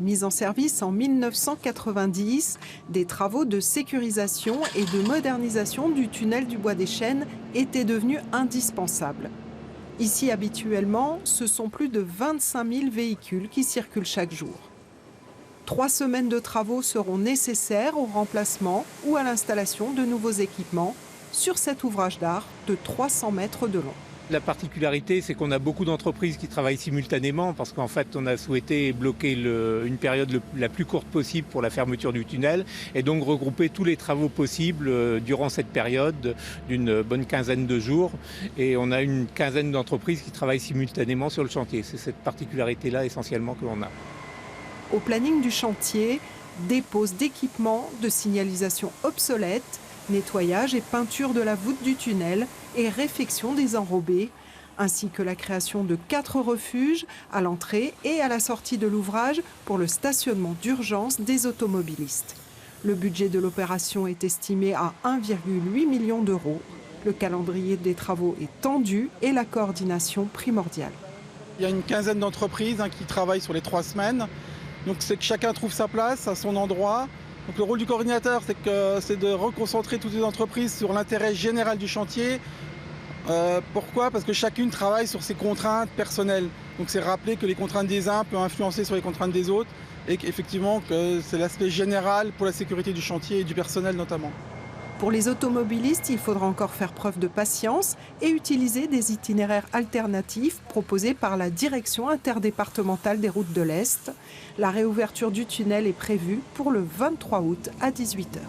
Mis en service en 1990, des travaux de sécurisation et de modernisation du tunnel du Bois des Chênes étaient devenus indispensables. Ici, habituellement, ce sont plus de 25 000 véhicules qui circulent chaque jour. 3 semaines de travaux seront nécessaires au remplacement ou à l'installation de nouveaux équipements sur cet ouvrage d'art de 300 mètres de long. La particularité, c'est qu'on a beaucoup d'entreprises qui travaillent simultanément parce qu'en fait, on a souhaité bloquer une période la plus courte possible pour la fermeture du tunnel et donc regrouper tous les travaux possibles durant cette période d'une bonne quinzaine de jours. Et on a une quinzaine d'entreprises qui travaillent simultanément sur le chantier. C'est cette particularité-là essentiellement que l'on a. Au planning du chantier, dépose d'équipements de signalisation obsolètes, nettoyage et peinture de la voûte du tunnel et réfection des enrobés, ainsi que la création de 4 refuges à l'entrée et à la sortie de l'ouvrage pour le stationnement d'urgence des automobilistes. Le budget de l'opération est estimé à 1,8 million d'euros. Le calendrier des travaux est tendu et la coordination primordiale. Il y a une quinzaine d'entreprises qui travaillent sur les 3 semaines. Donc c'est que chacun trouve sa place à son endroit. Donc le rôle du coordinateur, c'est de reconcentrer toutes les entreprises sur l'intérêt général du chantier. Pourquoi? Parce que chacune travaille sur ses contraintes personnelles. Donc c'est rappeler que les contraintes des uns peuvent influencer sur les contraintes des autres et qu'effectivement que c'est l'aspect général pour la sécurité du chantier et du personnel notamment. Pour les automobilistes, il faudra encore faire preuve de patience et utiliser des itinéraires alternatifs proposés par la Direction interdépartementale des routes de l'Est. La réouverture du tunnel est prévue pour le 23 août à 18 h.